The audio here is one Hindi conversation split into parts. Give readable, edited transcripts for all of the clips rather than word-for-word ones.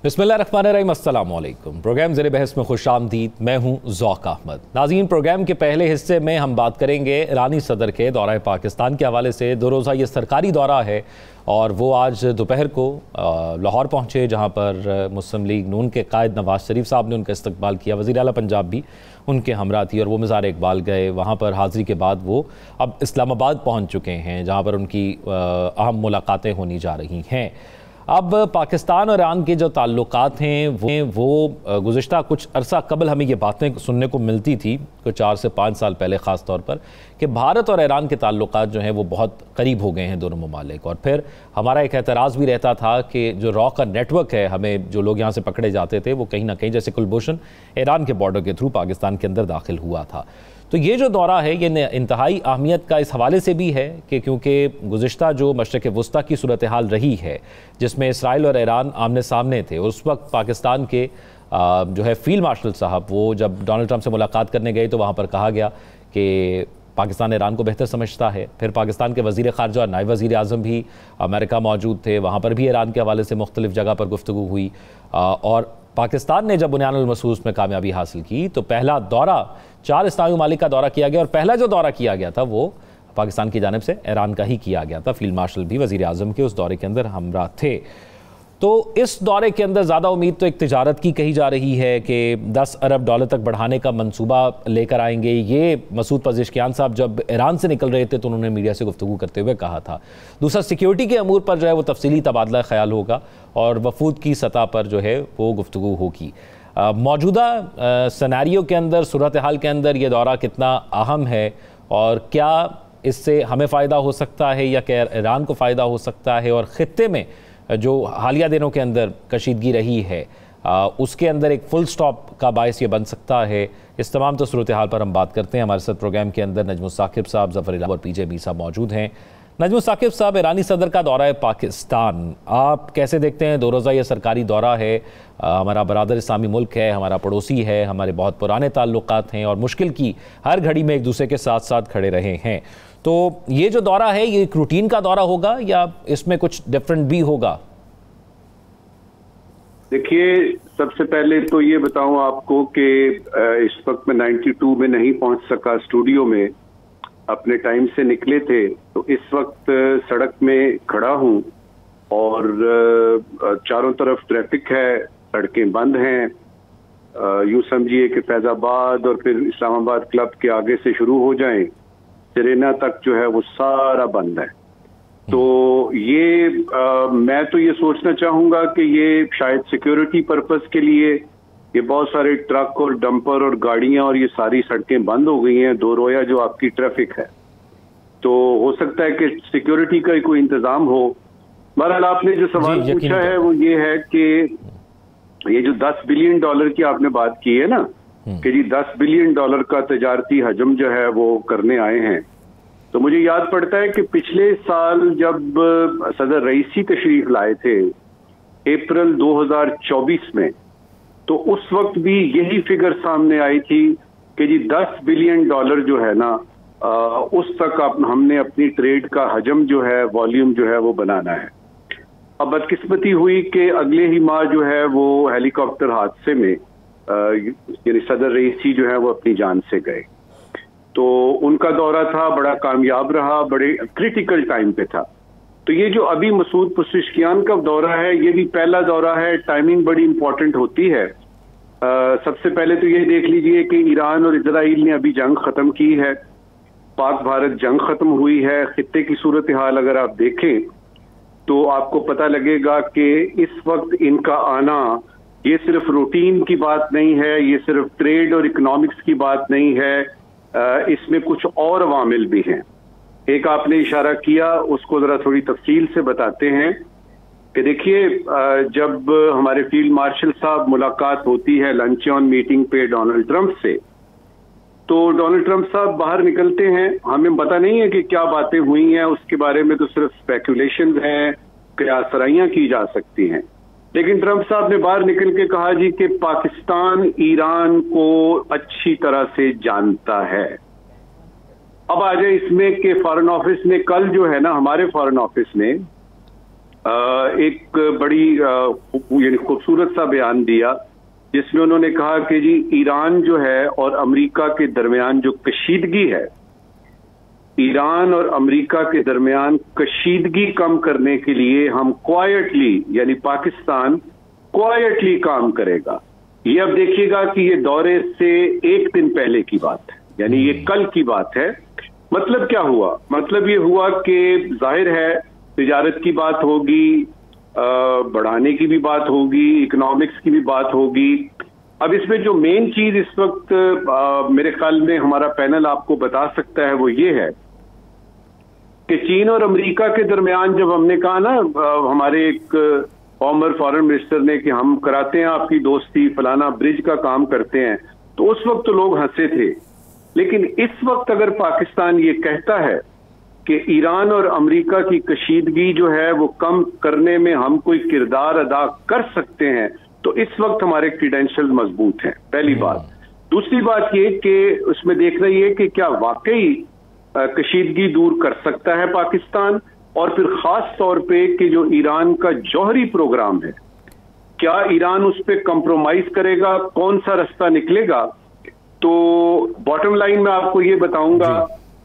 बिस्मिल्लाहिर्रहमानिर्रहीम, अस्सलाम वालेकुम। प्रोग्राम ज़ेरे बहस में खुशामदीद। मैं हूँ ज़ौक़ अहमद। नाज़रीन, प्रोग्राम के पहले हिस्से में हम बात करेंगे ईरानी सदर के दौरा पाकिस्तान के हवाले से। 2 रोज़ा ये सरकारी दौरा है और वो आज दोपहर को लाहौर पहुँचे, जहाँ पर मुस्लिम लीग नून के कायद नवाज़ शरीफ साहब ने उनका इस्तकबाल किया। वज़ीर आला पंजाब भी उनके हमरा थी और वो मज़ार इकबाल गए। वहाँ पर हाज़री के बाद वो अब इस्लामाबाद पहुँच चुके हैं, जहाँ पर उनकी अहम मुलाकातें होनी जा रही हैं। अब पाकिस्तान और ईरान के जो ताल्लुकात हैं वो गुज़िश्ता कुछ अरसा कबल हमें ये बातें सुनने को मिलती थी, कुछ 4 से 5 साल पहले ख़ास तौर पर, कि भारत और ईरान के ताल्लुकात जो हैं वो बहुत करीब हो गए हैं दोनों ममालिक। और फिर हमारा एक एतराज़ भी रहता था कि जो रॉ का नेटवर्क है, हमें जो लोग यहाँ से पकड़े जाते थे वो कहीं ना कहीं, जैसे कुलभूषण, ईरान के बॉर्डर के थ्रू पाकिस्तान के अंदर दाखिल हुआ था। तो ये जो दौरा है ये इंतहाई अहमियत का इस हवाले से भी है कि क्योंकि गुज़िश्ता जो मशरिक़ वुस्ता की सूरत हाल रही है, जिसमें इसराइल और ईरान आमने सामने थे, उस वक्त पाकिस्तान के जो है फील्ड मार्शल साहब, वो जब डोनाल्ड ट्रंप से मुलाकात करने गए तो वहाँ पर कहा गया कि पाकिस्तान ईरान को बेहतर समझता है। फिर पाकिस्तान के वज़ीर ख़ारजा और नायब वज़ीर आज़म भी अमेरिका मौजूद थे, वहाँ पर भी ईरान के हवाले से मुख्तलिफ़ जगह पर गुफ्तगू हुई। और पाकिस्तान ने जब बुनियानुल मसूस में कामयाबी हासिल की तो पहला दौरा 4 इस्लामी ममालिक का दौरा किया गया, और पहला जो दौरा किया गया था वो पाकिस्तान की जानिब से ईरान का ही किया गया था। फील्ड मार्शल भी वज़ीर आज़म के उस दौरे के अंदर हमरा थे। तो इस दौरे के अंदर ज़्यादा उम्मीद तो एक तिजारत की कही जा रही है कि $10 अरब तक बढ़ाने का मंसूबा लेकर आएंगे। ये मसूद पज़ेश्कियान साहब जब ईरान से निकल रहे थे तो उन्होंने मीडिया से गुफ्तगू करते हुए कहा था। दूसरा, सिक्योरिटी के अमूर पर जो है वो तफसीली तबादला ख्याल होगा और वफूद की सतह पर जो है वो गुफ्तगू होगी। मौजूदा सिनेरियो के अंदर, सूरत हाल के अंदर ये दौरा कितना अहम है और क्या इससे हमें फ़ायदा हो सकता है या क्या ईरान को फ़ायदा हो सकता है, और ख़ित्ते में जो हालिया दिनों के अंदर कशीदगी रही है उसके अंदर एक फुल स्टॉप का बायस ये बन सकता है। इस तमाम तो सूरत हाल पर हम बात करते हैं। हमारे साथ प्रोग्राम के अंदर नजमुल साकिब साहब, ज़फ़र इलाही और पीजे मीर साहब मौजूद हैं। नजमुल साकिब साहब, ईरानी सदर का दौरा है पाकिस्तान, आप कैसे देखते हैं? 2 रोज़ा ये सरकारी दौरा है, हमारा बरादर इस्लामी मुल्क है, हमारा पड़ोसी है, हमारे बहुत पुराने ताल्लुकात हैं और मुश्किल की हर घड़ी में एक दूसरे के साथ साथ खड़े रहे हैं। तो ये जो दौरा है ये एक रूटीन का दौरा होगा या इसमें कुछ डिफरेंट भी होगा? देखिए, सबसे पहले तो ये बताऊं आपको कि इस वक्त मैं 92 में नहीं पहुंच सका स्टूडियो में, अपने टाइम से निकले थे, तो इस वक्त सड़क में खड़ा हूं और चारों तरफ ट्रैफिक है, सड़कें बंद हैं। यूं समझिए कि फैजाबाद और फिर इस्लामाबाद क्लब के आगे से शुरू हो जाएं, सिरेना तक जो है वो सारा बंद है। तो ये मैं तो ये सोचना चाहूंगा कि ये शायद सिक्योरिटी पर्पस के लिए ये बहुत सारे ट्रक और डंपर और गाड़ियां और ये सारी सड़कें बंद हो गई हैं, 2 रोया जो आपकी ट्रैफिक है, तो हो सकता है कि सिक्योरिटी का कोई इंतजाम हो। बहरहाल आपने जो सवाल पूछा है वो ये है कि ये जो $10 बिलियन की आपने बात की है ना, कि जी $10 बिलियन का तजारती हजम जो है वो करने आए हैं, तो मुझे याद पड़ता है कि पिछले साल जब सदर रईसी तशरीफ लाए थे अप्रैल 2024 में, तो उस वक्त भी यही फिगर सामने आई थी कि जी $10 बिलियन जो है ना, उस तक हमने अपनी ट्रेड का हजम जो है, वॉल्यूम जो है वो बनाना है। अब बदकिस्मती हुई कि अगले ही माह जो है वो हेलीकॉप्टर हादसे में यानी सदर रईसी जो है वो अपनी जान से गए। तो उनका दौरा था, बड़ा कामयाब रहा, बड़े क्रिटिकल टाइम पे था। तो ये जो अभी मसूद पज़ेश्कियान का दौरा है, ये भी पहला दौरा है, टाइमिंग बड़ी इंपॉर्टेंट होती है। सबसे पहले तो ये देख लीजिए कि ईरान और इजराइल ने अभी जंग खत्म की है, पाक भारत जंग खत्म हुई है। खित्ते की सूरत हाल अगर आप देखें तो आपको पता लगेगा कि इस वक्त इनका आना ये सिर्फ रूटीन की बात नहीं है, ये सिर्फ ट्रेड और इकोनॉमिक्स की बात नहीं है, इसमें कुछ और अवामिल भी हैं। एक आपने इशारा किया, उसको जरा थोड़ी तफसील से बताते हैं कि देखिए, जब हमारे फील्ड मार्शल साहब मुलाकात होती है लंच ऑन मीटिंग पे डोनाल्ड ट्रंप से, तो डोनाल्ड ट्रंप साहब बाहर निकलते हैं, हमें पता नहीं है कि क्या बातें हुई हैं, उसके बारे में तो सिर्फ स्पेकुलेशन हैं, क्या सराइयां की जा सकती हैं। लेकिन ट्रंप साहब ने बाहर निकल के कहा जी कि पाकिस्तान ईरान को अच्छी तरह से जानता है। अब आ जाए इसमें कि फॉरेन ऑफिस ने कल जो है ना, हमारे फॉरेन ऑफिस ने एक बड़ी यानी खूबसूरत सा बयान दिया, जिसमें उन्होंने कहा कि जी ईरान जो है और अमेरिका के दरमियान जो कशीदगी है, ईरान और अमेरिका के दरमियान कशीदगी कम करने के लिए हम क्वाइटली, यानी पाकिस्तान क्वाइटली काम करेगा। ये अब देखिएगा कि ये दौरे से एक दिन पहले की बात है, यानी ये कल की बात है। मतलब क्या हुआ? मतलब ये हुआ कि जाहिर है तिजारत की बात होगी, बढ़ाने की भी बात होगी, इकोनॉमिक्स की भी बात होगी। अब इसमें जो मेन चीज इस वक्त मेरे ख्याल में हमारा पैनल आपको बता सकता है वो ये है कि चीन और अमेरिका के दरमियान जब हमने कहा ना, हमारे एक फॉर्मर फॉरेन मिनिस्टर ने कि हम कराते हैं आपकी दोस्ती, फलाना ब्रिज का काम करते हैं, तो उस वक्त तो लोग हंसे थे। लेकिन इस वक्त अगर पाकिस्तान ये कहता है कि ईरान और अमेरिका की कशीदगी जो है वो कम करने में हम कोई किरदार अदा कर सकते हैं, तो इस वक्त हमारे क्रीडेंशियल मजबूत हैं, पहली बात। दूसरी बात ये कि उसमें देखना ये कि क्या वाकई कशीदगी दूर कर सकता है पाकिस्तान, और फिर खास तौर पे कि जो ईरान का जौहरी प्रोग्राम है, क्या ईरान उस पर कंप्रोमाइज करेगा, कौन सा रास्ता निकलेगा। तो बॉटम लाइन में आपको ये बताऊंगा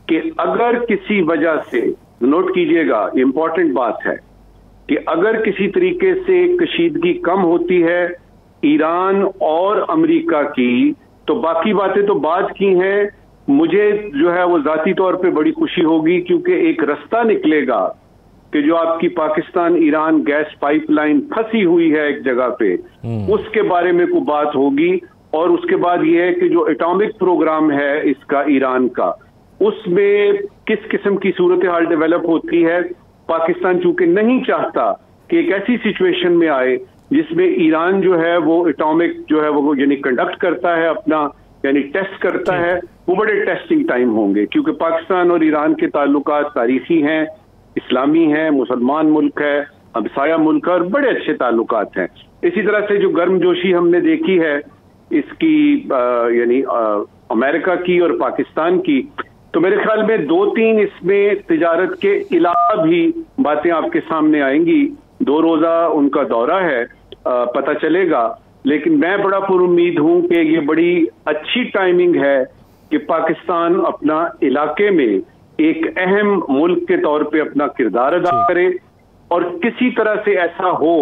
कि अगर किसी वजह से, नोट कीजिएगा इंपॉर्टेंट बात है, कि अगर किसी तरीके से कशीदगी कम होती है ईरान और अमेरिका की, तो बाकी बातें तो बात की हैं, मुझे जो है वो जाती तौर पे बड़ी खुशी होगी, क्योंकि एक रास्ता निकलेगा कि जो आपकी पाकिस्तान ईरान गैस पाइपलाइन फंसी हुई है एक जगह पे, उसके बारे में कोई बात होगी। और उसके बाद ये है कि जो एटॉमिक प्रोग्राम है इसका ईरान का, उसमें किस किस्म की सूरत हाल डेवलप होती है। पाकिस्तान चूंकि नहीं चाहता कि एक ऐसी सिचुएशन में आए जिसमें ईरान जो है वो एटॉमिक जो है वो यानी कंडक्ट करता है अपना, यानी टेस्ट करता है, वो बड़े टेस्टिंग टाइम होंगे, क्योंकि पाकिस्तान और ईरान के ताल्लुकात तारीखी हैं, इस्लामी हैं, मुसलमान मुल्क है, हमसाया मुल्क है, और बड़े अच्छे ताल्लुकात हैं। इसी तरह से जो गर्मजोशी हमने देखी है इसकी यानी अमेरिका की और पाकिस्तान की, तो मेरे ख्याल में 2-3 इसमें तिजारत के अलावा भी बातें आपके सामने आएंगी। 2 रोजा उनका दौरा है, पता चलेगा। लेकिन मैं बड़ा पुरुम्मीद हूं कि ये बड़ी अच्छी टाइमिंग है कि पाकिस्तान अपना इलाके में एक अहम मुल्क के तौर पे अपना किरदार अदा करे, और किसी तरह से ऐसा हो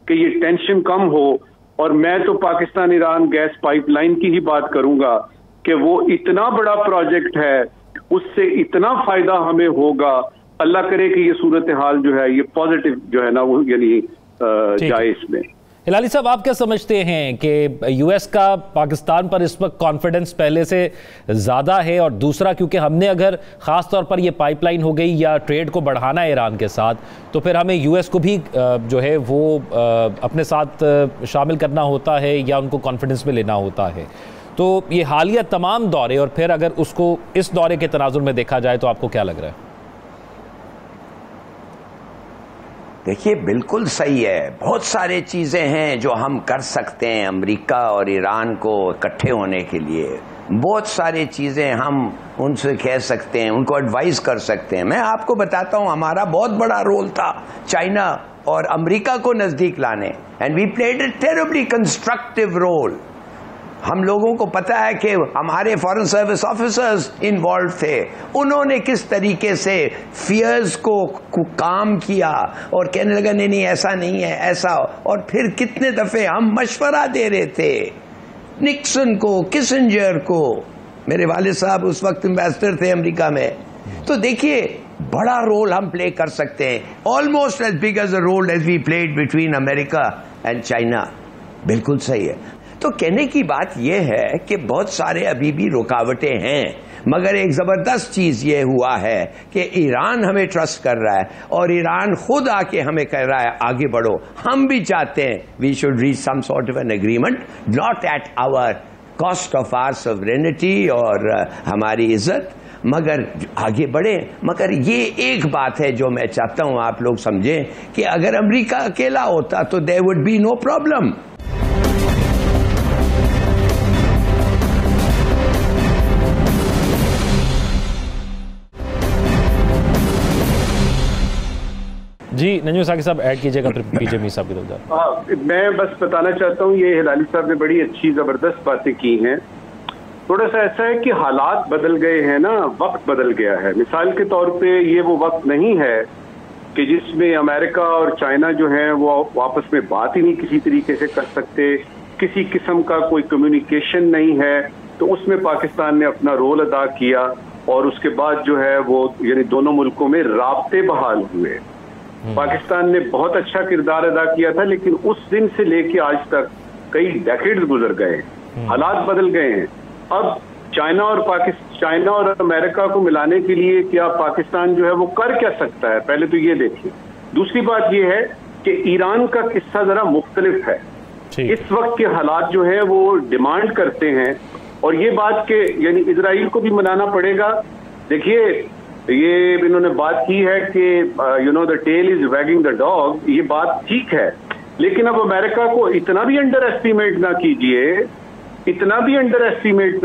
कि ये टेंशन कम हो। और मैं तो पाकिस्तान ईरान गैस पाइपलाइन की ही बात करूंगा कि वो इतना बड़ा प्रोजेक्ट है, उससे इतना फायदा हमें होगा। अल्लाह करे कि ये सूरत हाल जो है ये पॉजिटिव जो है ना वो यानी जाए इसमें। हिलाली साहब, आप क्या समझते हैं कि यूएस का पाकिस्तान पर इस वक्त कॉन्फिडेंस पहले से ज़्यादा है? और दूसरा, क्योंकि हमने अगर ख़ास तौर पर ये पाइपलाइन हो गई या ट्रेड को बढ़ाना है ईरान के साथ, तो फिर हमें यूएस को भी जो है वो अपने साथ शामिल करना होता है या उनको कॉन्फिडेंस में लेना होता है। तो ये हालिया तमाम दौरे, और फिर अगर उसको इस दौरे के तनाजुर में देखा जाए, तो आपको क्या लग रहा है? देखिए, बिल्कुल सही है। बहुत सारे चीज़ें हैं जो हम कर सकते हैं अमेरिका और ईरान को इकट्ठे होने के लिए। बहुत सारी चीज़ें हम उनसे कह सकते हैं, उनको एडवाइस कर सकते हैं। मैं आपको बताता हूं, हमारा बहुत बड़ा रोल था चाइना और अमेरिका को नज़दीक लाने, and we played a terribly constructive role. हम लोगों को पता है कि हमारे फॉरेन सर्विस ऑफिसर्स इन्वॉल्व थे, उन्होंने किस तरीके से फियर्स को काम किया और कहने लगा नहीं ऐसा नहीं है ऐसा। और फिर कितने दफे हम मशवरा दे रहे थे निक्सन को, किसिंजर को। मेरे वालिद साहब उस वक्त एम्बेसडर थे अमेरिका में। तो देखिए, बड़ा रोल हम प्ले कर सकते हैं, almost as big as a role as we played between America and China. बिल्कुल सही है। तो कहने की बात यह है कि बहुत सारे अभी भी रुकावटें हैं, मगर एक जबरदस्त चीज ये हुआ है कि ईरान हमें ट्रस्ट कर रहा है और ईरान खुद आके हमें कह रहा है आगे बढ़ो। हम भी चाहते हैं we should reach some sort of an agreement, not at our cost of our sovereignty और हमारी इज्जत, मगर आगे बढ़े। मगर ये एक बात है जो मैं चाहता हूं आप लोग समझें कि अगर अमेरिका अकेला होता तो there would be no problem. जी नजम साकिब साहब ऐड कीजिएगा, फिर पीछे मीर साहब की तरफ जाए। मैं बस बताना चाहता हूँ, ये हिलाली साहब ने बड़ी अच्छी ज़बरदस्त बातें की हैं। थोड़ा सा ऐसा है कि हालात बदल गए हैं ना, वक्त बदल गया है। मिसाल के तौर पे ये वो वक्त नहीं है कि जिसमें अमेरिका और चाइना जो है वो आपस में बात ही नहीं किसी तरीके से कर सकते, किसी किस्म का कोई कम्युनिकेशन नहीं है। तो उसमें पाकिस्तान ने अपना रोल अदा किया और उसके बाद जो है वो यानी दोनों मुल्कों में राब्ते बहाल हुए। पाकिस्तान ने बहुत अच्छा किरदार अदा किया था, लेकिन उस दिन से लेके आज तक कई डेकेड्स गुजर गए, हालात बदल गए हैं। अब चाइना और अमेरिका को मिलाने के लिए क्या पाकिस्तान जो है वो कर क्या सकता है, पहले तो ये देखिए। दूसरी बात ये है कि ईरान का किस्सा जरा मुख्तलिफ है। इस वक्त के हालात जो है वो डिमांड करते हैं, और ये बात के यानी इजराइल को भी मनाना पड़ेगा। देखिए ये इन्होंने बात की है कि the tail is wagging the dog, ये बात ठीक है, लेकिन अब अमेरिका को इतना भी अंडर एस्टिमेट ना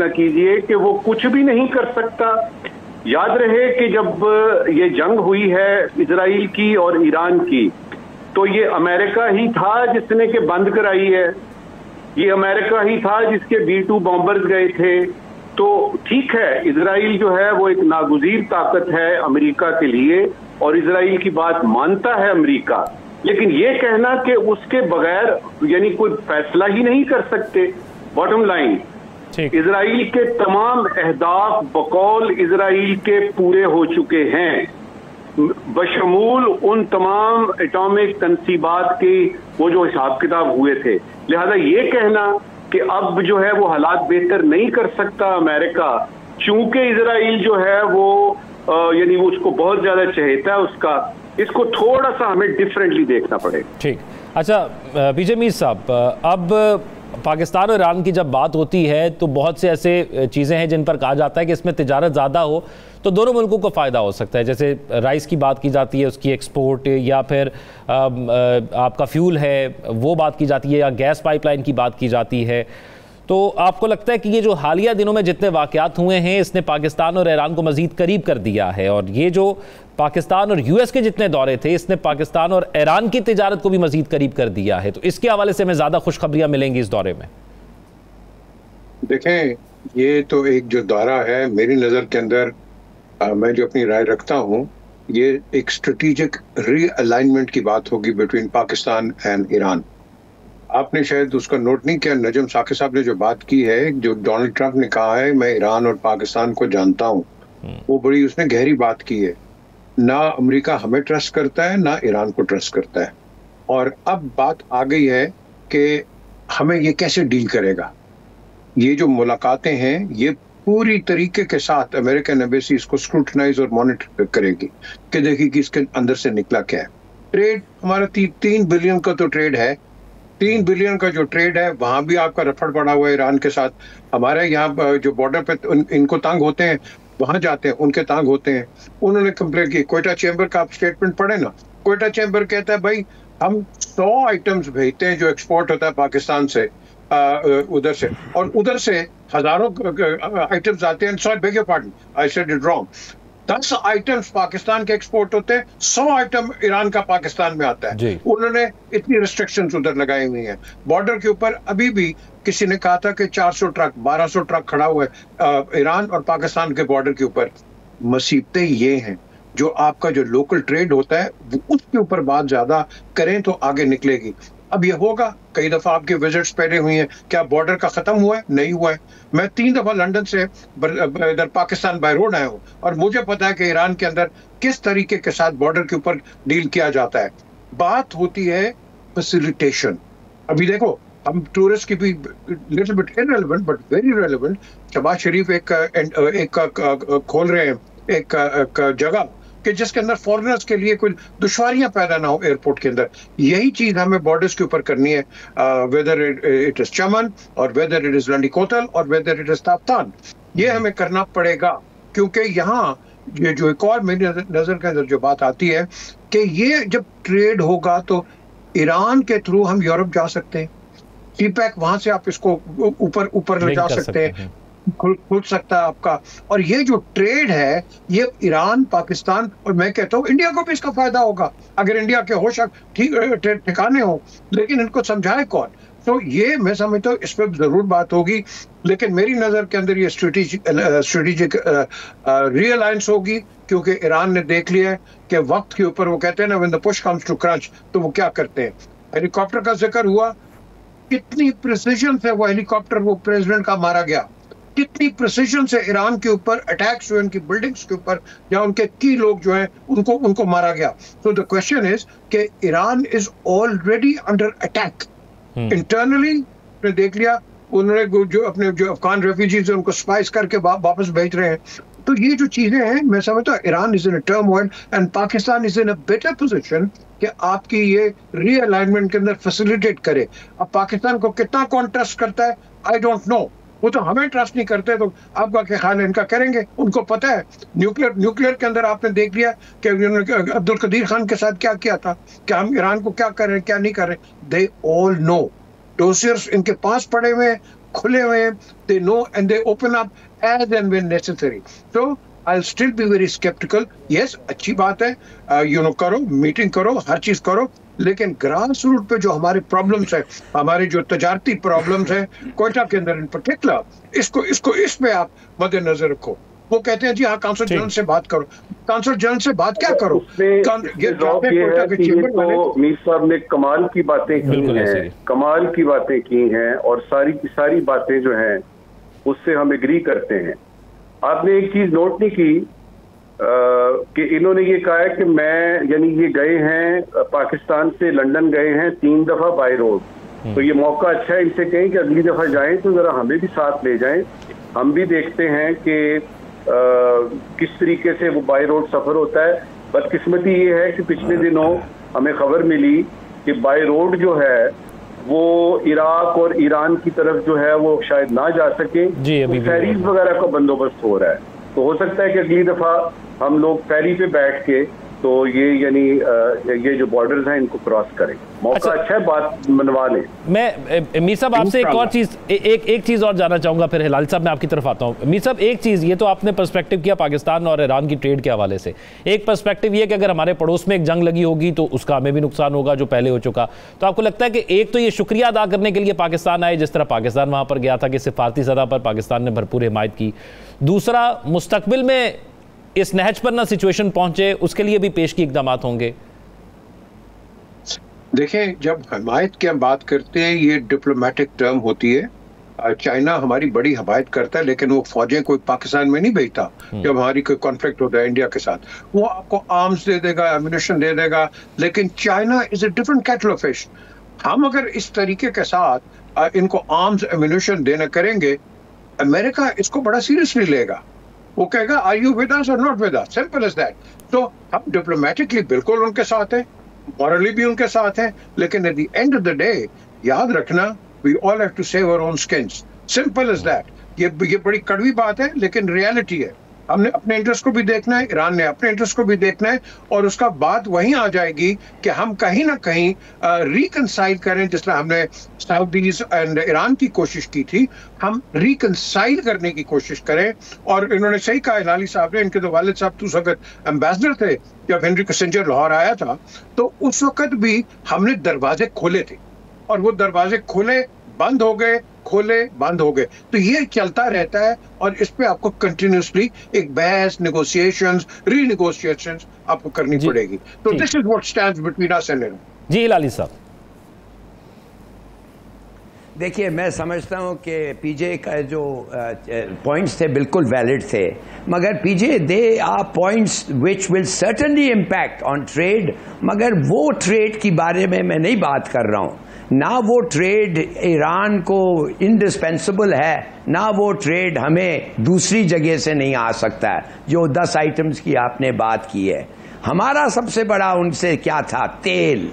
कीजिए कि वो कुछ भी नहीं कर सकता। याद रहे कि जब ये जंग हुई है इजराइल की और ईरान की, तो ये अमेरिका ही था जिसने के बंद कराई है, ये अमेरिका ही था जिसके B-2 बॉम्बर्स गए थे। तो ठीक है, इजराइल जो है वो एक नागुज़ीर ताकत है अमेरिका के लिए, और इजराइल की बात मानता है अमेरिका, लेकिन ये कहना कि उसके बगैर यानी कोई फैसला ही नहीं कर सकते। बॉटम लाइन, इजराइल के तमाम अहदाफ बकौल इजराइल के पूरे हो चुके हैं, बशमूल उन तमाम एटॉमिक तनसीबात के वो जो हिसाब किताब हुए थे। लिहाजा ये कहना कि अब जो है वो हालात बेहतर नहीं कर सकता अमेरिका, चूंकि इजराइल जो है वो यानी वो उसको बहुत ज्यादा चहेता है उसका, इसको थोड़ा सा हमें डिफरेंटली देखना पड़ेगा। ठीक, अच्छा पीछे मीर साहब, अब पाकिस्तान और ईरान की जब बात होती है तो बहुत से ऐसे चीज़ें हैं जिन पर कहा जाता है कि इसमें तिजारत ज़्यादा हो तो दोनों मुल्कों को फ़ायदा हो सकता है। जैसे राइस की बात की जाती है, उसकी एक्सपोर्ट, या फिर आपका फ्यूल है वो बात की जाती है, या गैस पाइपलाइन की बात की जाती है। तो आपको लगता है कि ये जो हालिया दिनों में जितने वाक़यात हुए हैं इसने पाकिस्तान और ईरान को मज़ीद करीब कर दिया है, और ये जो पाकिस्तान और US के जितने दौरे थे इसने पाकिस्तान और ईरान की तिजारत को भी मज़ीद करीब कर दिया है, तो इसके हवाले से हमें ज़्यादा खुशखबरियाँ मिलेंगी इस दौरे में? देखें, ये तो एक जो दौरा है मेरी नज़र के अंदर, मैं जो अपनी राय रखता हूँ, ये एक स्ट्रेटेजिक रीअलाइनमेंट की बात होगी बिटवीन पाकिस्तान एंड ईरान। आपने शायद उसका नोट नहीं किया, नजम साकिब साहब ने जो बात की है, जो डोनाल्ड ट्रंप ने कहा है मैं ईरान और पाकिस्तान को जानता हूँ, वो बड़ी उसने गहरी बात की है। ना अमेरिका हमें ट्रस्ट करता है, ना ईरान को ट्रस्ट करता है, और अब बात आ गई है कि हमें ये कैसे डील करेगा। ये जो मुलाकातें हैं ये पूरी तरीके के साथ अमेरिकन एम्बेसी इसको स्क्रूटनाइज और मॉनिटर करेगी कि देखिए कि इसके अंदर से निकला क्या है। ट्रेड हमारा 3 बिलियन का तो ट्रेड है, 3 बिलियन का जो ट्रेड है वहां भी आपका रफड़ पड़ा हुआ है ईरान के साथ। हमारे यहाँ जो बॉर्डर पे इनको तंग होते हैं, वहां जाते हैं उनके तंग होते हैं। उन्होंने कंप्लेन की, कोयटा चैम्बर का आप स्टेटमेंट पढ़े ना, कोयटा चैम्बर कहता है भाई हम 100 आइटम्स भेजते हैं जो एक्सपोर्ट होता है पाकिस्तान से उधर से, और उधर से हजारों आइटम्स आते हैं। Sorry, bag your pardon, I said it wrong. 10 items Pakistan के एक्सपोर्ट होते हैं, 100 आइटम ईरान का पाकिस्तान में आता है। उन्होंने इतनी रिस्ट्रिक्शंस उधर लगाई हुई हैं। बॉर्डर के ऊपर अभी भी किसी ने कहा था कि 400 ट्रक 1200 ट्रक खड़ा हुआ है ईरान और पाकिस्तान के बॉर्डर के ऊपर। मुसीबतें ये हैं, जो आपका जो लोकल ट्रेड होता है उसके ऊपर बात ज्यादा करें तो आगे निकलेगी। अब ये होगा, कई दफा आपके विजिट्स पहले हुई हैं, क्या बॉर्डर का खत्म हुआ है? नहीं हुआ है। मैं 3 दफा लंदन से इधर पाकिस्तान बाय रोड आया हूँ, और मुझे पता है कि ईरान के अंदर किस तरीके के साथ बॉर्डर के ऊपर डील किया जाता है। बात होती है फैसिलिटेशन। अभी देखो, हम टूरिस्ट की भी little bit irrelevant but very relevant, Shahbaz Sharif एक खोल रहे हैं एक जगह कि जिसके अंदर फॉरेनर्स के लिए कोई दुश्वारियां पैदा ना हो एयरपोर्ट के अंदर। यही चीज हमें बॉर्डर्स के ऊपर करनी है, वेदर इट इज चमन और वेदर इट इज लंडी कोतल और वेदर इट इज ताप्तान। ये हमें करना पड़ेगा, क्योंकि यहाँ ये जो एक और मेरी नजर के अंदर जो बात आती है कि ये जब ट्रेड होगा तो ईरान के थ्रू हम यूरोप जा सकते हैं, सीपैक वहां से आप इसको ऊपर ले जा सकते हैं, खुल सकता है आपका। और ये जो ट्रेड है ये ईरान, पाकिस्तान और मैं कहता हूँ इंडिया को भी इसका फायदा होगा। अगर इंडिया के होश ठीक ठिकाने हो, लेकिन इनको समझाए कौन? तो ये मैं समझता हूँ इस पर जरूर बात होगी, लेकिन मेरी नजर के अंदर ये स्ट्रेटेजिक रीअलायंस होगी, क्योंकि ईरान ने देख लिया है कि वक्त के ऊपर वो कहते हैं ना, when the push comes to crunch, तो वो क्या करते हैं। हेलीकॉप्टर का जिक्र हुआ, कितनी प्रिसीजन से वो हेलीकॉप्टर वो प्रेसिडेंट का मारा गया, कितनी प्रिसीजन से ईरान के ऊपर अटैक्स हुए, उनकी बिल्डिंग्स के ऊपर या उनके की लोग जो हैं उनको मारा गया। तो द क्वेश्चन इज कि Iran is already under attack internally. देख लिया उन्होंने जो अफगान रेफ्यूजीज है उनको स्पाइस करके वापस भेज रहे हैं। तो ये जो चीजें हैं, मैं समझता हूँ Iran is in a turmoil and Pakistan is in a better position कि आपकी ये रीअलाइनमेंट के अंदर फैसिलिटेट करे। अब पाकिस्तान को कितना कौन ट्रस्ट करता है, आई डोंट नो, वो तो हमें ट्रस्ट नहीं करते, तो आपका क्या ख्याल है इनका करेंगे? उनको पता है न्यूक्लियर के अंदर आपने देख लिया कि अब्दुल कदीर खान के साथ क्या किया था, कि हम ईरान को क्या कर रहे हैं क्या नहीं कर रहे। दे ऑल नो, डोसियर्स इनके पास पड़े हुए हैं, खुले हुए हैं, they know and they open up as and when necessary. So I'll still be very skeptical. Yes, अच्छी बात है, करो, मीटिंग करो, हर चीज करो, लेकिन ग्रास रूट पे जो हमारे प्रॉब्लम्स है, हमारे जो तजारती प्रॉब्लम्स है कोयटा के अंदर इन पर्टिकुलर, इस पे आप मद्देनजर रखो। वो कहते हैं जी हाँ काउंसिल जनरल से बात करो, काउंसिल जनरल से बात क्या करो? मीर साहब ने कमाल की बातें की हैं, और सारी की सारी बातें जो हैं उससे हम एग्री करते हैं। आपने एक चीज नोट नहीं की कि इन्होंने ये कहा है कि ये गए हैं पाकिस्तान से लंदन गए हैं 3 दफा बाय रोड, तो ये मौका अच्छा है इनसे कहें कि अगली दफा जाएं तो जरा हमें भी साथ ले जाएं, हम भी देखते हैं कि किस तरीके से वो बाय रोड सफर होता है। बदकिस्मती ये है कि पिछले दिनों हमें खबर मिली कि बाय रोड जो है वो इराक और ईरान की तरफ जो है वो शायद ना जा सके, फेरीज वगैरह का बंदोबस्त हो रहा है। तो हो सकता है कि अगली दफा हम लोग फेरी पे बैठ के तो ये जो बॉर्डर्स हैं इनको क्रॉस करें। मौका अच्छा है, बात मनवा लें। मैं मीर साहब आपसे एक और चीज एक चीज और जानना चाहूंगा, फिर हिलाल साहब मैं आपकी तरफ आता हूं। मीर साहब एक चीज, ये तो आपने पर्सपेक्टिव किया पाकिस्तान और ईरान की ट्रेड के हवाले से, एक पर्सपेक्टिव ये कि अगर हमारे पड़ोस में एक जंग लगी होगी तो उसका हमें भी नुकसान होगा जो पहले हो चुका। तो आपको लगता है कि एक तो ये शुक्रिया अदा करने के लिए पाकिस्तान आए, जिस तरह पाकिस्तान वहां पर गया था कि सिफारती सतह पर पाकिस्तान ने भरपूर हिमायत की, दूसरा मुस्तकबिल में इस नहज पर ना सिचुएशन पहुंचे उसके लिए भी पेश की इकदाम होंगे? देखें, जब हिमायत की हम बात करते हैं ये डिप्लोमेटिक टर्म होती है। चाइना हमारी बड़ी हिमायत करता है, लेकिन वो फौजें कोई पाकिस्तान में नहीं भेजता। जब हमारी कोई कॉन्फ्लिक्ट होता है इंडिया के साथ, वो आपको आर्म्स दे देगा, एम्युनिशन दे देगा, लेकिन China is a different cattle of fish. हम अगर इस तरीके के साथ इनको आर्म्स एम्युनिशन देना करेंगे, अमेरिका इसको बड़ा सीरियसली लेगा। वो कहेगा आर यू विद अस और not with us, simple as that. तो हम डिप्लोमेटिकली बिल्कुल उनके साथ हैं, मॉरली भी उनके साथ हैं, लेकिन at the end of the day याद रखना, we all have to save our own skins, simple as that. ये बड़ी कड़वी बात है, लेकिन रियलिटी है। हमने अपने इंटरेस्ट को भी देखना है, ईरान ने अपने इंटरेस्ट को भी देखना है, और उसका बात वहीं आ जाएगी कि हम कहीं ना कहीं रिकंसाइल करें, जिस तरह हमने सऊदीज एंड ईरान की कोशिश की थी, हम रिकंसाइल करने की कोशिश करें। और इन्होंने सही कहा हिलाली साहब ने, इनके तो वालिद साहब तो उस वक्त एम्बेसडर थे जब हेनरी किसिंजर लाहौर आया था, तो उस वक्त भी हमने दरवाजे खोले थे, और वो दरवाजे खोले बंद हो गए, खोले बंद हो गए। तो ये चलता रहता है, और इस पे आपको कंटिन्यूसली एक बहस, नेगोशिएशंस, रीनेगोशिएशंस आपको करनी पड़ेगी। तो this is what stands between us and Iran. जी लाली साहब, देखिए, मैं समझता हूं कि पीजे का जो पॉइंट्स थे बिल्कुल वैलिड थे, मगर पीजे they are points which will certainly impact on trade, मगर वो ट्रेड के बारे में मैं नहीं बात कर रहा हूं। ना वो ट्रेड ईरान को इंडिस्पेंसिबल है, ना वो ट्रेड हमें दूसरी जगह से नहीं आ सकता है। जो 10 आइटम्स की आपने बात की है, हमारा सबसे बड़ा उनसे क्या था? तेल।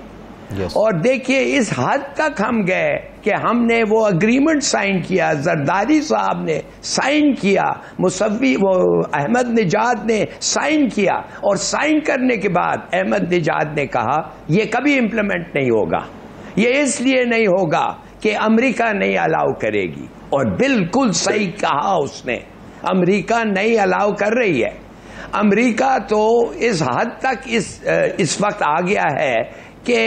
और देखिए इस हद तक हम गए कि हमने वो अग्रीमेंट साइन किया, जरदारी साहब ने साइन किया, मुसव्वी वो अहमद निजाद ने साइन किया, और साइन करने के बाद अहमद निजाद ने कहा ये कभी इंप्लीमेंट नहीं होगा। ये इसलिए नहीं होगा कि अमेरिका नहीं अलाउ करेगी, और बिल्कुल सही कहा उसने, अमेरिका नहीं अलाउ कर रही है। अमेरिका तो इस हद तक इस वक्त आ गया है कि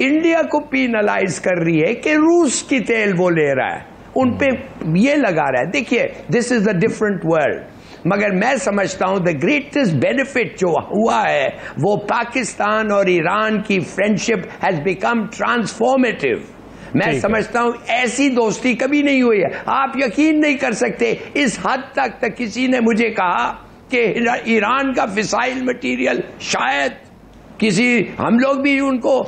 इंडिया को पीनलाइज कर रही है कि रूस की तेल वो ले रहा है, उन पे ये लगा रहा है। देखिए, this is a different world, मगर मैं समझता हूं द ग्रेटेस्ट बेनिफिट जो हुआ है वो पाकिस्तान और ईरान की फ्रेंडशिप हैज बिकम ट्रांसफॉर्मेटिव। मैं समझता हूं ऐसी दोस्ती कभी नहीं हुई है। आप यकीन नहीं कर सकते, इस हद तक किसी ने मुझे कहा कि ईरान का फिसाइल मटेरियल शायद किसी, हम लोग भी उनको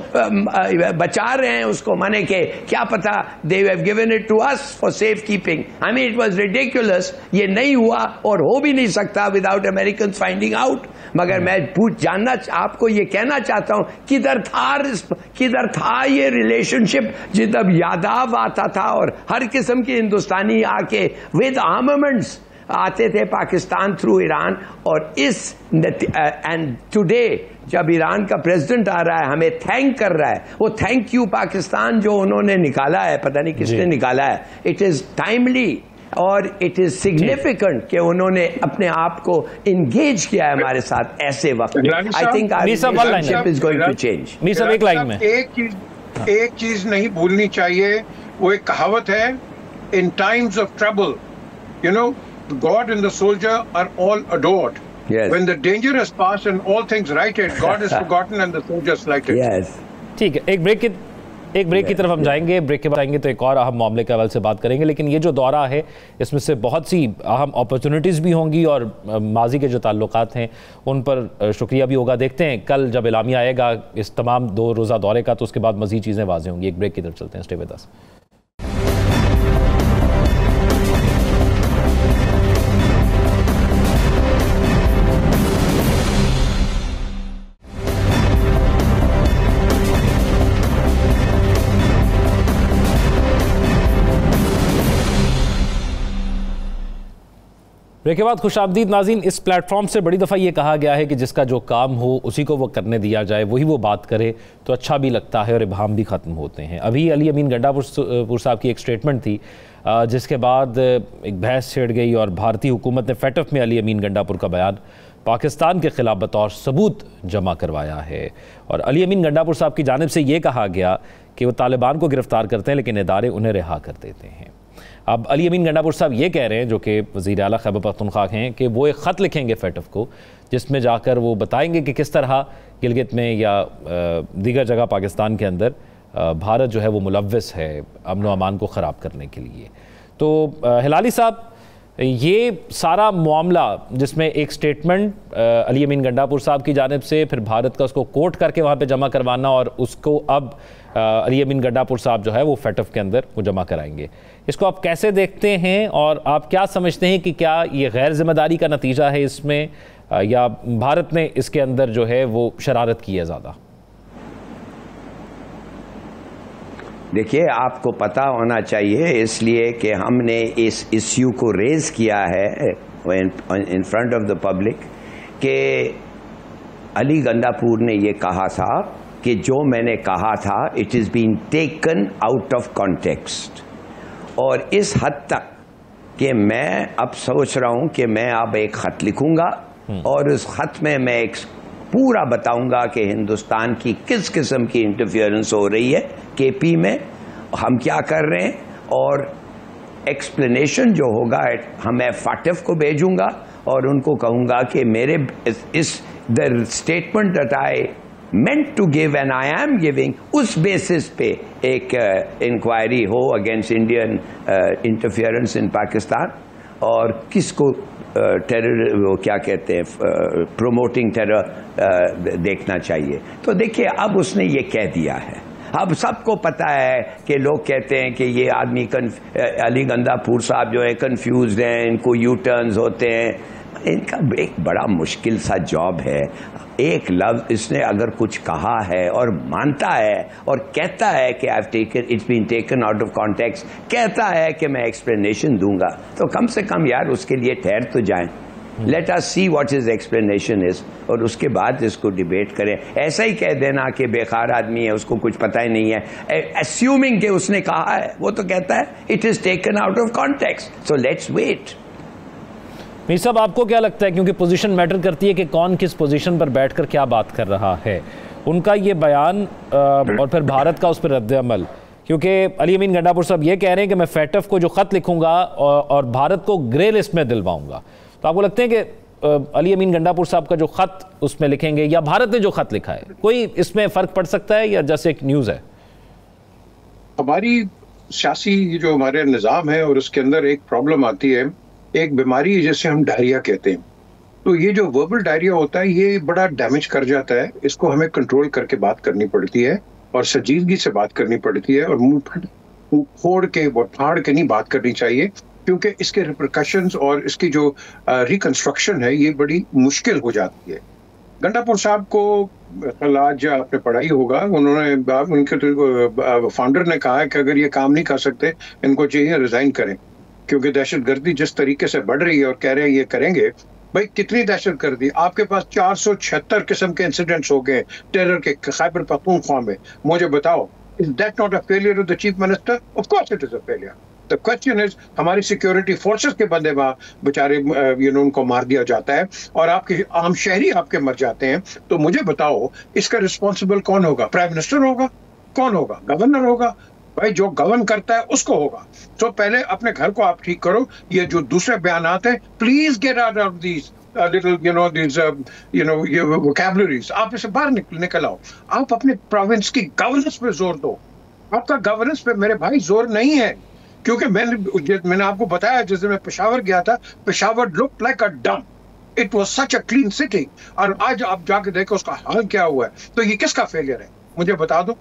बचा रहे हैं उसको, माने के क्या पता they have given it to us for safe keeping. I mean it was ridiculous. ये नहीं हुआ और हो भी नहीं सकता विदाउट अमेरिकन फाइंडिंग आउट। मगर मैं जानना आपको ये कहना चाहता हूं, किधर था ये रिलेशनशिप जब यादाव आता था और हर किस्म के हिंदुस्तानी आके विद आर्मामेंट्स आते थे पाकिस्तान थ्रू ईरान। और एंड टुडे जब ईरान का प्रेसिडेंट आ रहा है हमें थैंक कर रहा है, वो थैंक यू पाकिस्तान जो उन्होंने निकाला है, पता नहीं किसने निकाला है, इट इज टाइमली और इट इज सिग्निफिकेंट कि उन्होंने अपने आप को इंगेज किया है हमारे साथ ऐसे वक्त। I think our relationship is going to change. एक लाइन में एक चीज नहीं भूलनी चाहिए, वो एक कहावत है, in times of trouble you know God and the soldier are all adored. Yes. When the danger has passed and all things righted, God is forgotten and the soldier slighted. Yes. ठीक है, एक ब्रेक की तरफ हम जाएंगे। ब्रेक के बाद आएंगे तो एक और अहम मामले के हवाले से बात करेंगे। लेकिन ये जो दौरा है इसमें से बहुत सी अहम अपॉर्चुनिटीज़ भी होंगी और माजी के जो ताल्लुकात हैं उन पर शुक्रिया भी होगा। देखते हैं कल जब एलामिया आएगा इस तमाम 2 रोज़ा दौरे का तो उसके बाद मज़ीद चीज़ें वाज़ेह होंगी। एक ब्रेक की तरफ चलते हैं, स्टे विद अस। ब्रेक के बाद खुशामदीद नाज़रीन। इस प्लेटफॉर्म से बड़ी दफ़ा ये कहा गया है कि जिसका जो काम हो उसी को वो करने दिया जाए, वही वो बात करे तो अच्छा भी लगता है और इबाहम भी ख़त्म होते हैं। अभी अली अमीन गंडापुर साहब की एक स्टेटमेंट थी जिसके बाद एक बहस छिड़ गई और भारतीय हुकूमत ने फैटफ में अली अमीन गंडापुर का बयान पाकिस्तान के ख़िलाफ़ बतौर सबूत जमा करवाया है। और अली अमीन गंडापुर साहब की जानिब से ये कहा गया कि वो तालिबान को गिरफ़्तार करते हैं लेकिन इदारे उन्हें रिहा कर देते हैं। अब अली अमीन गंडापुर साहब ये कह रहे हैं, जो कि वज़ीर आला खैबर पख्तूनख्वा हैं, कि वो एक ख़त लिखेंगे फैटफ को जिसमें जाकर वो बताएंगे कि किस तरह गिलगित में या दीगर जगह पाकिस्तान के अंदर भारत जो है वो मुलव्वस है अमन व अमान को ख़राब करने के लिए। तो हिलाली साहब, ये सारा मामला जिसमें एक स्टेटमेंट अली अमीन गंडापुर साहब की जानिब से, फिर भारत का उसको कोट करके वहाँ पे जमा करवाना और उसको अब अली अमीन गंडापुर साहब जो है वो फैटफ के अंदर वो जमा कराएंगे, इसको आप कैसे देखते हैं और आप क्या समझते हैं कि क्या ये गैर जिम्मेदारी का नतीजा है इसमें या भारत ने इसके अंदर जो है वो शरारत की है ज़्यादा? देखिए, आपको पता होना चाहिए इसलिए कि हमने इस इश्यू को रेज किया है in front of the public कि अली गंडापुर ने ये कहा था कि जो मैंने कहा था it is been taken out of context, और इस हद तक कि मैं अब सोच रहा हूं कि मैं अब एक ख़त लिखूंगा और उस ख़त में मैं एक पूरा बताऊंगा कि हिंदुस्तान की किस किस्म की इंटरफियरेंस हो रही है केपी में, हम क्या कर रहे हैं, और एक्सप्लेनेशन जो होगा मैं फाटफ को भेजूंगा और उनको कहूंगा कि मेरे इस the statement that I meant to give and I am giving, उस बेसिस पे एक इंक्वायरी हो अगेंस्ट इंडियन इंटरफियरेंस इन पाकिस्तान और किसको टेरर वो क्या कहते हैं प्रोमोटिंग टेरर देखना चाहिए। तो देखिए, अब उसने ये कह दिया है, अब सबको पता है कि लोग कहते हैं कि ये आदमी अली गंडापुर साहब जो है कंफ्यूज्ड हैं, इनको यू टर्न्स होते हैं, इनका एक बड़ा मुश्किल सा जॉब है। एक लफ्ज इसने अगर कुछ कहा है और मानता है और कहता है कि I have taken it's been taken out of context, कहता है कि मैं एक्सप्लेनेशन दूंगा, तो कम से कम यार उसके लिए ठहर तो जाएं। Let us see what his explanation is और उसके बाद इसको डिबेट करें। ऐसा ही कह देना कि बेकार आदमी है, उसको कुछ पता ही नहीं है, अस्यूमिंग कि उसने कहा है, वो तो कहता है it is taken out of context, so let's wait. Mir साहब, आपको क्या लगता है, क्योंकि पोजीशन मैटर करती है कि कौन किस पोजीशन पर बैठकर क्या बात कर रहा है, उनका ये बयान और फिर भारत का उस पर रद्द-ए-अमल, क्योंकि अली अमीन गंडापुर साहब ये कह रहे हैं कि मैं फैटफ को जो ख़त लिखूंगा और भारत को ग्रे लिस्ट में दिलवाऊंगा, तो आपको लगता है कि अली अमीन गंडापुर साहब का जो ख़त उसमें लिखेंगे या भारत ने जो ख़त लिखा है, कोई इसमें फ़र्क पड़ सकता है या जैसे एक न्यूज़ है? हमारी सियासी जो हमारे निज़ाम है और उसके अंदर एक प्रॉब्लम आती है, एक बीमारी जिसे हम डायरिया कहते हैं। तो ये जो वर्बल डायरिया होता है ये बड़ा डैमेज कर जाता है, इसको हमें कंट्रोल करके बात करनी पड़ती है और संजीदगी से बात करनी पड़ती है और मुंह फोड़ के फाड़ के नहीं बात करनी चाहिए, क्योंकि इसके रिपरकशंस और इसकी जो रिकंस्ट्रक्शन है ये बड़ी मुश्किल हो जाती है। गंडापुर साहब को आज आपने पढ़ा ही होगा, उन्होंने उनके तो फाउंडर ने कहा है कि अगर ये काम नहीं कर सकते इनको चाहिए रिजाइन करें, क्योंकि दहशतगर्दी जिस तरीके से बढ़ रही है और कह रहे हैं ये करेंगे। भाई कितनी दहशतगर्दी, आपके पास 476 किस्म के इंसिडेंट्स हो गए टेरर के खैबर पख्तूनख्वा में, मुझे बताओ, is that not a failure of the chief minister? Of course it is a failure. The question is, हमारी सिक्योरिटी फोर्सेस के बंदे वहाँ बेचारे उनको मार दिया जाता है और आपके आम शहरी आपके मर जाते हैं, तो मुझे बताओ इसका रिस्पॉन्सिबल कौन होगा? प्राइम मिनिस्टर होगा? कौन होगा? गवर्नर होगा? भाई जो गवर्न करता है उसको होगा। तो पहले अपने घर को आप ठीक करो। ये जो दूसरे बयानात हैं, please get out of these ये वोकैबुलरीज, आप इसे बाहर निकल आओ। आप अपने प्रोविंस की गवर्नेंस पे जोर दो। आपका गवर्नेंस पे मेरे भाई जोर नहीं है, क्योंकि मैंने आपको बताया जिस दिन मैं पेशावर गया था, Peshawar look like a dump. It was such a clean city, और आज आप जाके देखो उसका हाल क्या हुआ है। तो ये किसका फेलियर है मुझे बता दो?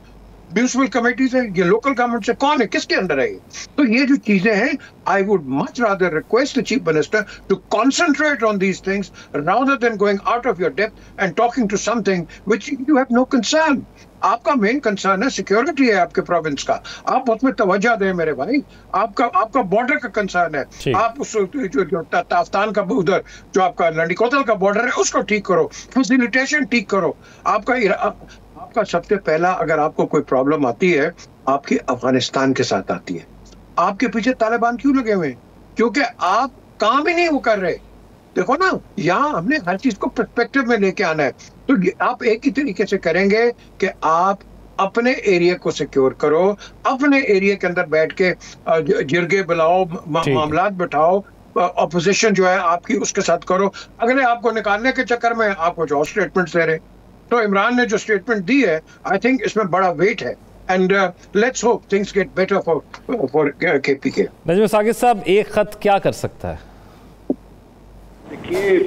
म्यूनिसिपल कमेटीज है, ये लोकल गवर्नमेंट से कौन है, किसके अंडर है ये? तो ये जो चीजें हैं, I would much rather request the chief minister to concentrate on these things rather than going out of your depth and talking to something which you have no concern. आपका मेन कंसर्न है सिक्योरिटी है आपके प्रोविंस का, आप उसमें तवज्जो दें मेरे भाई। आपका बॉर्डर का कंसर्न है, आप उस जो ताफ्तान का उधर जो आपका लंडीकोतल का बॉर्डर है उसको ठीक करो, फैसिलिटेशन ठीक करो। आपका सबसे पहला, अगर आपको कोई प्रॉब्लम आती है, आपकी अफगानिस्तान के साथ आती है। आपके पीछे तालिबान क्यों लगे हुए हैं? क्योंकि आप काम ही नहीं वो कर रहे। देखो ना, यहाँ हमने हर चीज को पर्सपेक्टिव में लेके आना है। तो आप एक ही तरीके से करेंगे कि आप अपने एरिया को सिक्योर करो, अपने एरिया के अंदर बैठ के जिरगे बुलाओ, मामलात बैठाओ, अपोजिशन जो है आपकी उसके साथ करो। अगले आपको निकालने के चक्कर में आपको जो स्टेटमेंट दे रहे, तो इमरान ने जो स्टेटमेंट दी है, आई थिंक इसमें बड़ा वेट है। And let's hope things get better for KPK. Najam Saqib साहब, एक खत क्या कर सकता है? देखिए,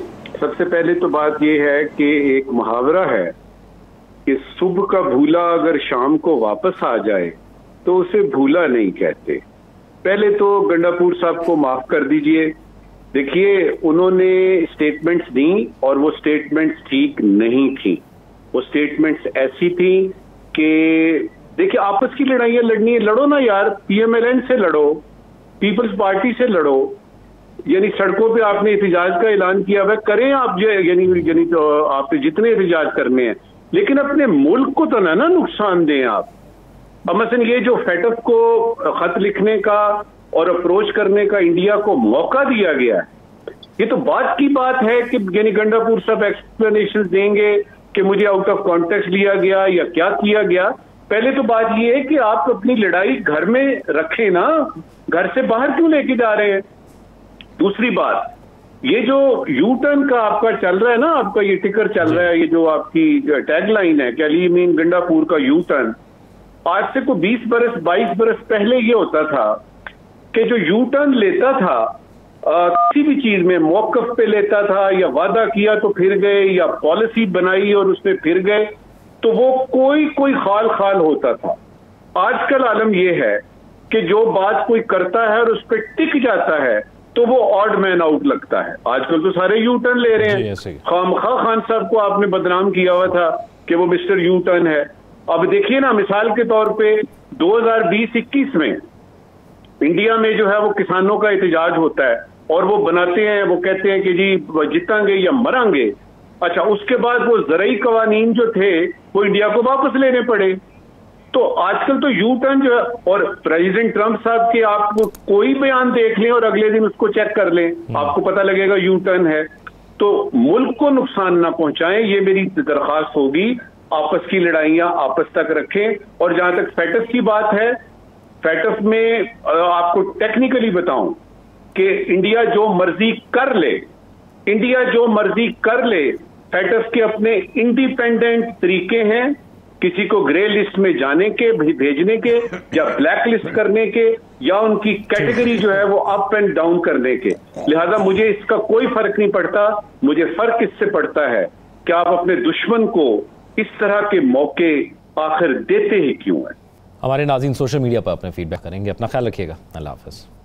सबसे पहले तो बात यह है कि एक मुहावरा है कि सुबह का भूला अगर शाम को वापस आ जाए तो उसे भूला नहीं कहते। पहले तो गंडापुर साहब को माफ कर दीजिए। देखिए, उन्होंने स्टेटमेंट्स दी और वो स्टेटमेंट्स ठीक नहीं थी। वो स्टेटमेंट्स ऐसी थी कि देखिए, आपस की लड़ाइयां लड़नी है, लड़ो ना यार, पीएमएलएन से लड़ो, पीपल्स पार्टी से लड़ो, यानी सड़कों पे आपने एहतजाज का ऐलान किया हुआ, करें आप जो यानी तो आपने जितने एहतजाज करने हैं, लेकिन अपने मुल्क को तो ना नुकसान दें आप। अब मसलन ये जो फैटफ को खत लिखने का और अप्रोच करने का इंडिया को मौका दिया गया है, ये तो बात की बात है कि यानी गंडापुर साहब एक्सप्लेनेशन देंगे कि मुझे आउट ऑफ कॉन्टेक्स्ट लिया गया या क्या किया गया। पहले तो बात ये है कि आप अपनी लड़ाई घर में रखें ना, घर से बाहर क्यों लेके जा रहे हैं? दूसरी बात, ये जो यू टर्न का आपका चल रहा है ना, आपका ये टिकर चल रहा है, ये जो आपकी टैगलाइन है कि अली अमीन गंडापुर का यू टर्न, आज से को 20 बरस 22 बरस पहले ये होता था कि जो यू टर्न लेता था किसी भी चीज में मौकफ पे लेता था या वादा किया तो फिर गए या पॉलिसी बनाई और उसमें फिर गए, तो वो कोई खाल होता था। आजकल आलम यह है कि जो बात कोई करता है और उस पर टिक जाता है तो वो ऑड मैन आउट लगता है। आजकल तो सारे यू टर्न ले रहे हैं। खामखा खान साहब को आपने बदनाम किया हुआ था कि वो मिस्टर यू टर्न है। अब देखिए ना, मिसाल के तौर पे 2020-21 में इंडिया में जो है वो किसानों का एहतजाज होता है और वो बनाते हैं, वो कहते हैं कि जी जीतांगे या मरांगे। अच्छा, उसके बाद वो ज़रई कवानीन जो थे वो इंडिया को वापस लेने पड़े। तो आजकल तो यू टर्न जो है, और प्रेसिडेंट ट्रंप साहब के आप कोई बयान देख लें और अगले दिन उसको चेक कर लें, आपको पता लगेगा यू टर्न है। तो मुल्क को नुकसान ना पहुंचाएं, ये मेरी दरख्वास्त होगी। आपस की लड़ाइयां आपस तक रखें। और जहां तक फैटफ की बात है, फैटफ में आपको टेक्निकली बताऊं कि इंडिया जो मर्जी कर ले, इंडिया जो मर्जी कर ले, फैटफ के अपने इंडिपेंडेंट तरीके हैं किसी को ग्रे लिस्ट में जाने के, भेजने के, या ब्लैक लिस्ट करने के, या उनकी कैटेगरी जो है वो अप एंड डाउन करने के। लिहाजा मुझे इसका कोई फर्क नहीं पड़ता। मुझे फर्क इससे पड़ता है कि आप अपने दुश्मन को इस तरह के मौके आखिर देते ही क्यों हैं। हमारे नाज़रीन सोशल मीडिया पर अपने फीडबैक करेंगे। अपना ख्याल रखिएगा। अल्लाह हाफ़िज़।